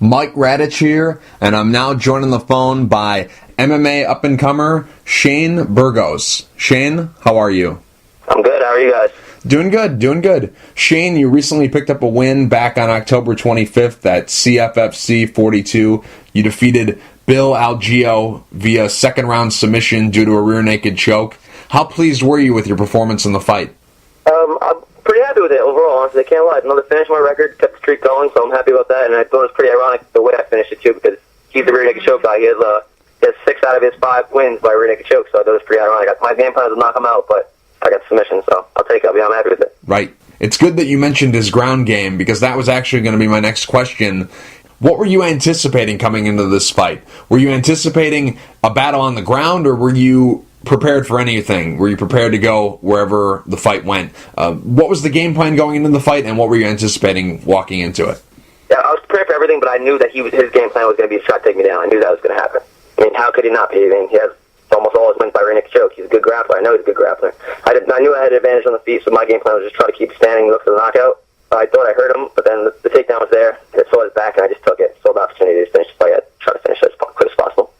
Mike Radich here, and I'm now joined on the phone by MMA up-and-comer Shane Burgos. Shane, how are you? I'm good. How are you guys? Doing good. Shane, you recently picked up a win back on October 25th at CFFC 42. You defeated Bill Algeo via second-round submission due to a rear naked choke. How pleased were you with your performance in the fight? I'm pretty happy with it overall, honestly. I can't lie. Another finish my record, kept the streak going, so I'm happy about that. And I thought it was pretty ironic the way I finished it, too, because he's the rear naked choke guy. He has 6 out of his 5 wins by rear naked choke, so I thought it was pretty ironic. My game plan was to knock him out, but I got the submission, so I'll take it. I'm happy with it. Right. It's good that you mentioned his ground game, because that was actually going to be my next question. What were you anticipating coming into this fight? Were you anticipating a battle on the ground, or were you prepared for anything? Were you prepared to go wherever the fight went? What was the game plan going into the fight, and what were you anticipating walking into it? Yeah, I was prepared for everything, but I knew that his game plan was going to be to try to take me down. I knew that was going to happen. I mean, how could he not be? I mean, he has almost all his wins by rear naked choke. He's a good grappler. I know he's a good grappler. I knew I had an advantage on the feet, so my game plan was just try to keep standing, look for the knockout. I thought I hurt him, but then the takedown was there. I saw his back, and I just took it. Saw the opportunity to finish the fight. I tried to finish it as quick as possible.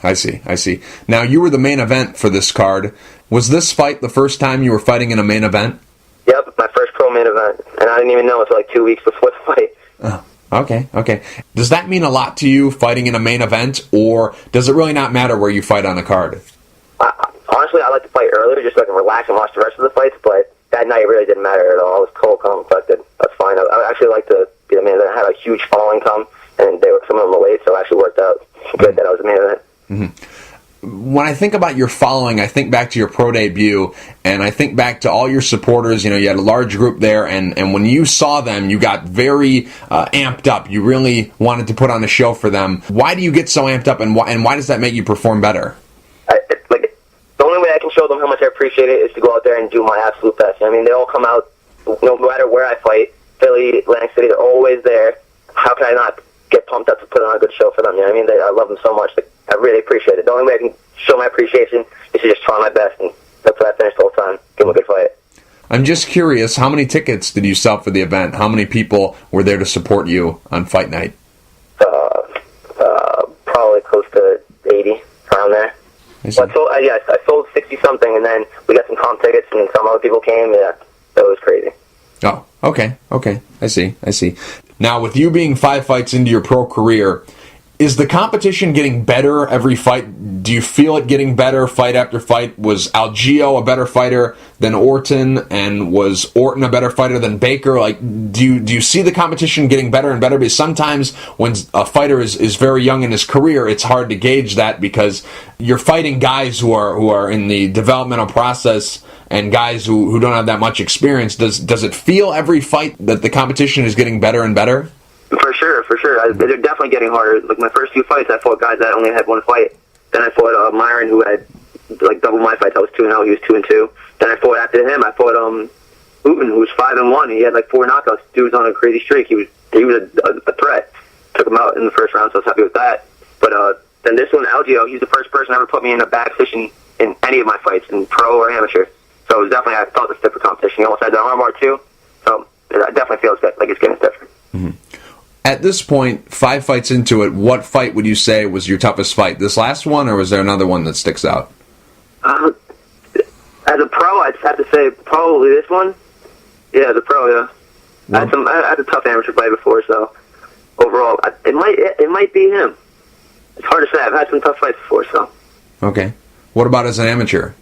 I see. Now, you were the main event for this card. Was this fight the first time you were fighting in a main event? Yep, my first pro main event, and I didn't even know until like 2 weeks before the fight. Okay. Does that mean a lot to you, fighting in a main event, or does it really not matter where you fight on the card? Honestly, I like to fight earlier just so I can relax and watch the rest of the fights, but that night it really didn't matter at all. I was cold, calm, and collected. That's fine. I actually like to be the main event. I had a huge following come, and some of them were late, so it actually worked out good that I was the main event. Mm-hmm. When I think about your following, I think back to your pro debut, and I think back to all your supporters. You know, you had a large group there, and when you saw them, you got very amped up. You really wanted to put on a show for them. Why do you get so amped up, and why does that make you perform better? The only way I can show them how much I appreciate it is to go out there and do my absolute best. I mean, they all come out, no matter where I fight, Philly, Atlantic City, they're always there. How can I not get pumped up to put on a good show for them? You know what I mean? I love them so much. I really appreciate it. The only way I can show my appreciation is to just try my best, and that's what I finished the whole time. Give them a good fight. I'm just curious, how many tickets did you sell for the event? How many people were there to support you on fight night? Probably close to 80, around there. Well, I sold 60-something, and then we got some comp tickets, and some other people came. Yeah, that was crazy. Oh, okay. I see. Now, with you being 5 fights into your pro career, is the competition getting better every fight? Do you feel it getting better fight after fight? Was Algeo a better fighter than Orton, and was Orton a better fighter than Baker? Like, do you see the competition getting better and better? Because sometimes when a fighter is very young in his career, it's hard to gauge that, because you're fighting guys who are in the developmental process and guys who don't have that much experience. Does it feel every fight that the competition is getting better and better? For sure. They're definitely getting harder. Like, my first few fights, I fought guys that only had 1 fight. Then I fought Myron, who had like double my fights. I was 2-0. He was 2-2. Then I fought after him. I fought Uten, who was 5-1. He had like 4 knockouts. Dude was on a crazy streak. He was a threat. Took him out in the first round, so I was happy with that. But then this one, Algeo, he's the first person ever put me in a bad position in any of my fights, in pro or amateur. So it was definitely, I felt the stiffer competition. He almost had the armbar too. So it definitely feels good, like it's getting stiffer. Mm-hmm. At this point, 5 fights into it, what fight would you say was your toughest fight? This last one, or was there another one that sticks out? As a pro, I'd have to say probably this one. Yeah, as a pro, yeah. Well, I had a tough amateur fight before, so overall, it might be him. It's hard to say. I've had some tough fights before, so. Okay. What about as an amateur?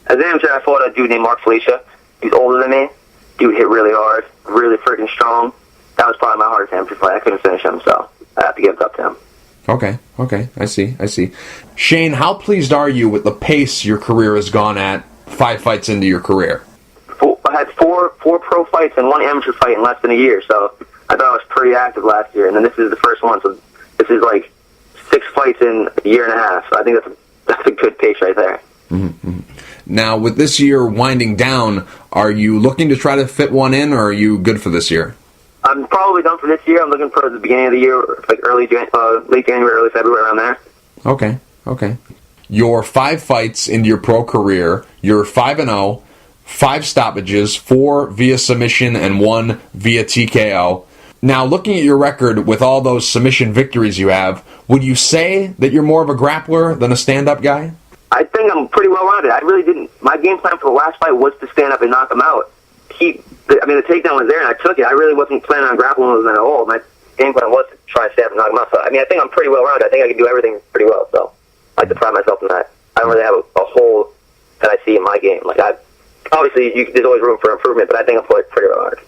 As an amateur, I fought a dude named Mark Felicia. He's older than me. Dude hit really hard, really freaking strong. That was probably my hardest amateur fight. I couldn't finish him, so I have to give it up to him. Okay. I see. Shane, how pleased are you with the pace your career has gone at 5 fights into your career? I had four pro fights and 1 amateur fight in less than a year, so I thought I was pretty active last year. And then this is the first one, so this is like 6 fights in a year and a half. So I think that's a good pace right there. Mm-hmm. Now, with this year winding down, are you looking to try to fit one in, or are you good for this year? I'm probably done for this year. I'm looking for the beginning of the year, like late January, early February, around there. Okay. Your 5 fights into your pro career, you're 5-0, 5 stoppages, 4 via submission and 1 via TKO. Now, looking at your record with all those submission victories you have, would you say that you're more of a grappler than a stand-up guy? I think I'm pretty well rounded. I really didn't. My game plan for the last fight was to stand up and knock him out. The takedown was there, and I took it. I really wasn't planning on grappling with him at all. My game plan was to try and stand up and knock him out. So, I think I'm pretty well rounded. I think I can do everything pretty well. So I like to pride myself in that. I don't really have a hole that I see in my game. Obviously, there's always room for improvement, but I think I'm pretty well rounded.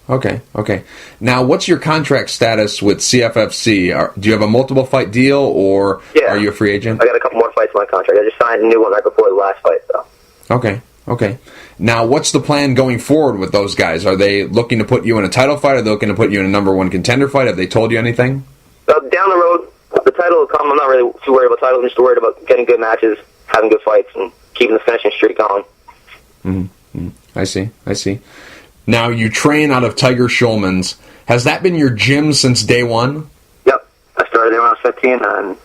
Okay. Now, what's your contract status with CFFC? Do you have a multiple fight deal, or are you a free agent? I got a couple more fights in my contract. I just signed a new one right before the last fight. So. Okay. Now, what's the plan going forward with those guys? Are they looking to put you in a title fight? Are they looking to put you in a number one contender fight? Have they told you anything? Down the road, the title will come. I'm not really too worried about the title. I'm just worried about getting good matches, having good fights, and keeping the finishing streak going. Mm-hmm. I see. Now, you train out of Tiger Schulman's. Has that been your gym since day one? Yep. I started there when I was 15, and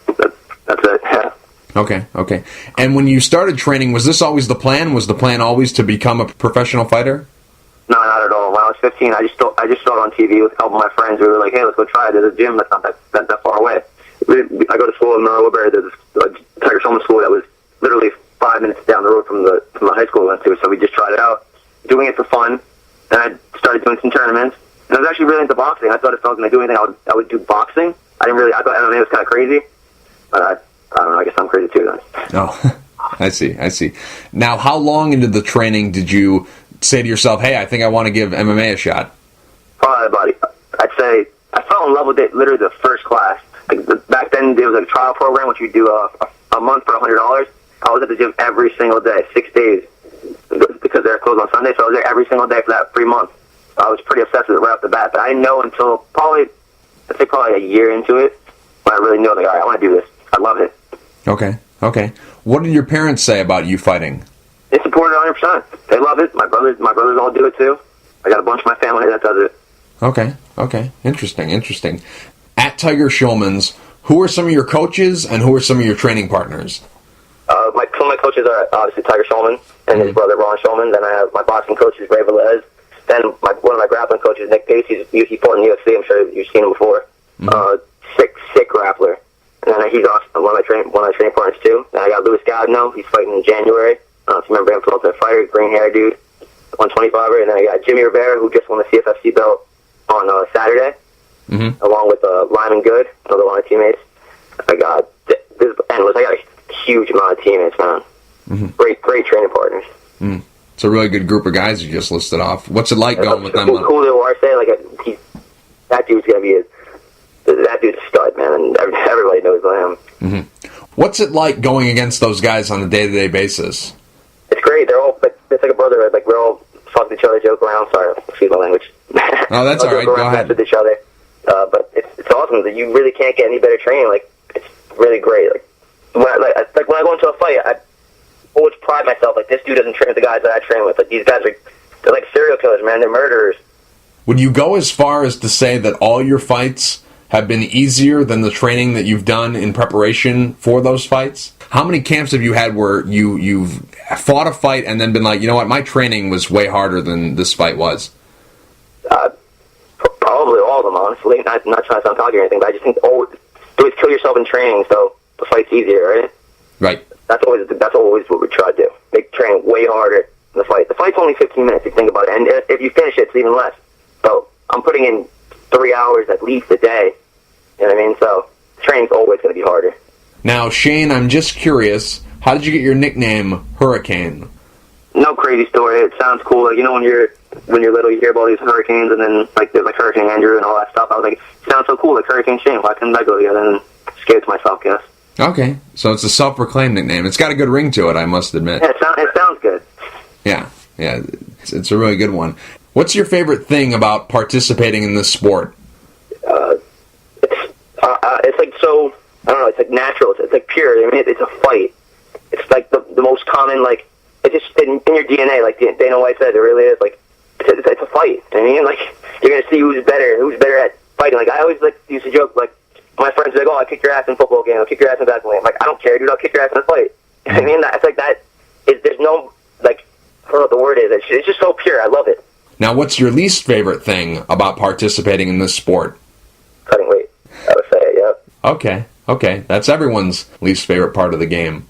that's it. Yeah. Okay. And when you started training, was this always the plan? Was the plan always to become a professional fighter? No, not at all. When I was 15, I just saw it on TV with a couple of my friends. We were like, hey, let's go try it. There's a gym that's not that far away. I go to school in Woodbury. There's a Tiger Schulman school that was literally 5 minutes down the road from the high school I went to, so we just tried it out, doing it for fun. Then I started doing some tournaments. And I was actually really into boxing. I thought if I was going to do anything, I would do boxing. I thought MMA was kind of crazy, but I don't know, I guess I'm crazy too then. Oh, I see. Now, how long into the training did you say to yourself, hey, I think I want to give MMA a shot? Probably I'd say I fell in love with it literally the first class. Back then, there was a trial program, which you do a month for $100. I was at the gym every single day, 6 days, because they're closed on Sunday, so I was there every single day for that 3 months. I was pretty obsessed with it right off the bat, but I didn't know until probably a year into it when I really knew, all right, I want to do this. I love it. Okay. What did your parents say about you fighting? They support it 100%. They love it. My brothers all do it too. I got a bunch of my family that does it. Okay. Interesting. At Tiger Schulman's, who are some of your coaches and who are some of your training partners? Some of my coaches are obviously Tiger Schulman and his brother Ron Schulman. Then I have my boxing coach is Ray Velez. Then one of my grappling coaches, Nick Pace. He fought in the UFC. I'm sure you've seen him before. Sick grappler. And then he's also one of my training partners too. Then I got Louis Gagno. He's fighting in January. I don't know if you remember him from Ultimate Fighter, green hair dude, 125er. And then I got Jimmy Rivera, who just won the CFFC belt on Saturday, along with Lyman Good, another one of my teammates. I got a huge amount of teammates, man. Great training partners. It's a really good group of guys you just listed off. What's it like going with them? Julio Arce, that dude's gonna be that dude's a stud, man, and everybody knows about him. What's it like going against those guys on a day-to-day basis? It's great. They're all it's like a brotherhood. Like we're all fuck each other, joke around. Sorry, excuse my language. Oh, that's all right. Go ahead. With each other, but it's awesome that you really can't get any better training. Like it's really great. When I go into a fight, I always pride myself. Like this dude doesn't train with the guys that I train with. Like these guys they're like serial killers, man. They're murderers. Would you go as far as to say that all your fights have been easier than the training that you've done in preparation for those fights? How many camps have you had where you've fought a fight and then been like, you know what, my training was way harder than this fight was? Probably all of them, honestly. Not trying to sound cocky or anything, but I just think always kill yourself in training, so the fight's easier, right? Right. That's always what we try to do. Make training way harder than the fight. The fight's only 15 minutes if you think about it, and if you finish it, it's even less. So I'm putting in 3 hours at least a day. You know what I mean? So training's always going to be harder. Now, Shane, I'm just curious, how did you get your nickname Hurricane? No crazy story. It sounds cool. Like, you know, when you're little, you hear about all these hurricanes, and then there's Hurricane Andrew and all that stuff. I was like, it sounds so cool, like Hurricane Shane. Why couldn't that go together? And just gave it to myself, I guess. Okay, so it's a self-proclaimed nickname. It's got a good ring to it, I must admit. Yeah, it sounds good. Yeah, it's a really good one. What's your favorite thing about participating in this sport? It's like so, I don't know, it's like natural. It's like pure. I mean, it's a fight. It's like the most common, like, it's just in your DNA, like Dana White said, it really is. Like, it's a fight. You know what I mean? Like, you're going to see who's better at fighting. Like, I always used to joke, like, my friends are like, oh, I'll kick your ass in a football game, I'll kick your ass in a basketball game. I'm like, I don't care, dude, I'll kick your ass in a fight. You know what I mean? It's like that, there's no, like, I don't know what the word is. It's just so pure. I love it. Now, what's your least favorite thing about participating in this sport? Cutting weight. I would say it, yep. Okay. That's everyone's least favorite part of the game.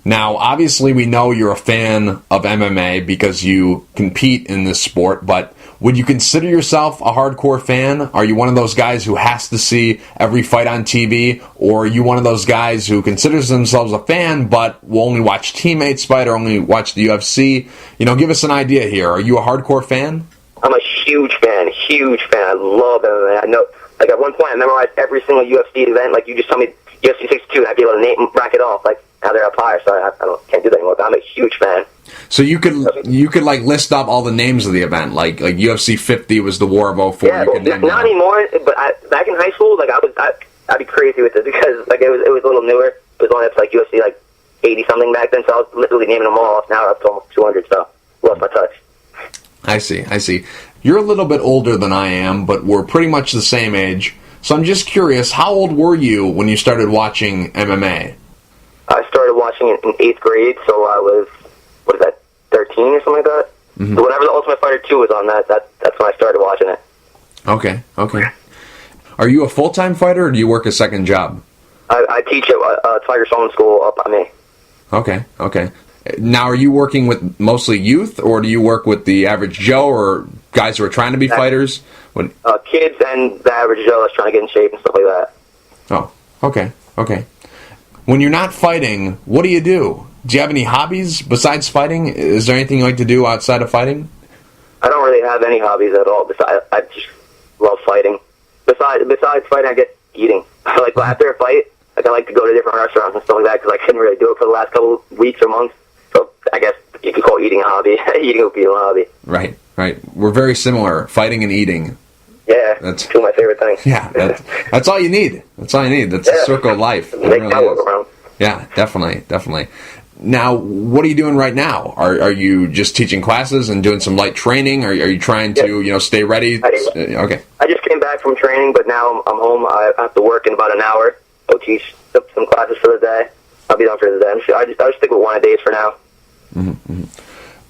Now, obviously, we know you're a fan of MMA because you compete in this sport, but would you consider yourself a hardcore fan? Are you one of those guys who has to see every fight on TV, or are you one of those guys who considers themselves a fan but will only watch teammates fight or only watch the UFC? Give us an idea here. Are you a hardcore fan? I'm a huge fan. I love MMA. I know, like, at one point I memorized every single UFC event. Like, you just told me UFC 62, I'd be able to name, rack it off. Like, now they're up higher, so I can't do that anymore. But I'm a huge fan. So you could like list up all the names of the event, like UFC 50 was the War of '04. Yeah, not anymore. But back in high school, like I'd be crazy with it because like it was a little newer. It was only up to like UFC like 80 something back then, so I was literally naming them all off. Now we're up to almost 200. So lost my touch. I see. You're a little bit older than I am, but we're pretty much the same age. So I'm just curious, how old were you when you started watching MMA? I started watching it in 8th grade, so I was, 13 or something like that? Mm-hmm. So whenever the Ultimate Fighter 2 was on, that's when I started watching it. Okay. Are you a full-time fighter, or do you work a second job? I teach at Tiger Solomon School up by me. Okay. Now, are you working with mostly youth, or do you work with the average Joe, or guys who are trying to be fighters? Kids and the average Joe that's trying to get in shape and stuff like that. Oh, okay. When you're not fighting, what do you do? Do you have any hobbies besides fighting? Is there anything you like to do outside of fighting? I don't really have any hobbies at all. I just love fighting. Besides fighting, I guess eating. Like, after a fight, like, I like to go to different restaurants and stuff like that because I couldn't really do it for the last couple of weeks or months. So I guess you could call eating a hobby. Eating would be a hobby. Right. We're very similar, fighting and eating. Yeah, that's two of my favorite things. Yeah, that's all you need. That's the circle of life. Make that work around. Yeah, definitely. Now, what are you doing right now? Are you just teaching classes and doing some light training? Are you trying to stay ready? Okay. I just came back from training, but now I'm home. I have to work in about an hour. I'll teach some classes for the day. I'll be done for the day. I'll just stick with one a days for now. Mm-hmm.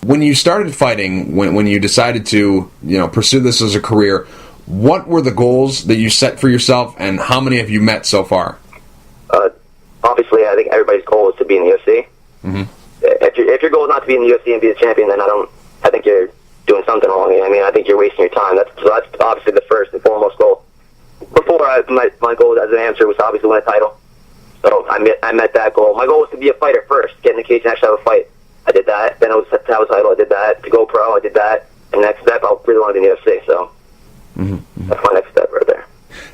When you started fighting, when you decided to pursue this as a career, what were the goals that you set for yourself, and how many have you met so far? Obviously, I think everybody's goal is to be in the UFC. Mm-hmm. If your goal is not to be in the UFC and be the champion, then I think you're doing something wrong. I mean, I think you're wasting your time. That's obviously the first and foremost goal. Before, my goal as an amateur was to obviously win a title. So I met that goal. My goal was to be a fighter first, get in the cage and actually have a fight. I did that. Then I was to have a title. I did that. To go pro, I did that. And next step, I really want to be in the UFC. So that's my next step right there.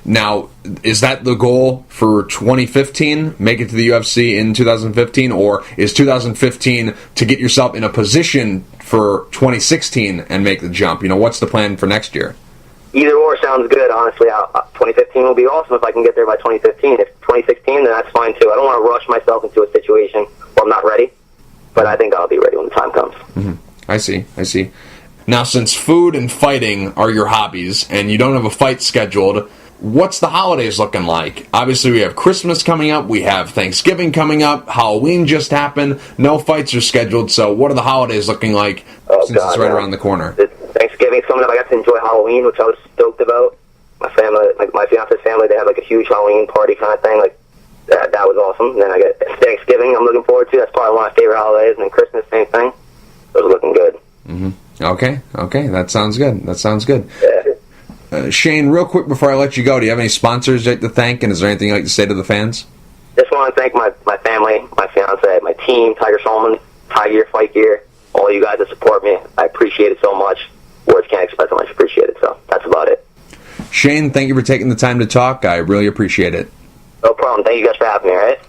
Now, is that the goal for 2015? Make it to the UFC in 2015? Or is 2015 to get yourself in a position for 2016 and make the jump? What's the plan for next year? Either or sounds good, honestly. 2015 will be awesome if I can get there by 2015. If 2016, then that's fine too. I don't want to rush myself into a situation where I'm not ready, but I think I'll be ready when the time comes. Mm-hmm. I see. Now, since food and fighting are your hobbies, and you don't have a fight scheduled, what's the holidays looking like? Obviously, we have Christmas coming up, we have Thanksgiving coming up, Halloween just happened, no fights are scheduled, so what are the holidays looking like it's right around the corner? Thanksgiving's coming up. I got to enjoy Halloween, which I was stoked about. My family, like my fiance's family, they have like a huge Halloween party kind of thing. Like that was awesome. And then I get Thanksgiving. I'm looking forward to. That's probably one of my favorite holidays. And then Christmas, same thing. Those are looking good. Mm-hmm. Okay. That sounds good. Yeah. Shane, real quick before I let you go, do you have any sponsors you'd like to thank, and is there anything you'd like to say to the fans? Just want to thank my family, my fiance, my team, Tiger Solomon, Tiger Fight Gear, all you guys that support me. I appreciate it so much. Words can't express how much I appreciate it, so that's about it. Shane, thank you for taking the time to talk. I really appreciate it. No problem. Thank you guys for having me, all right?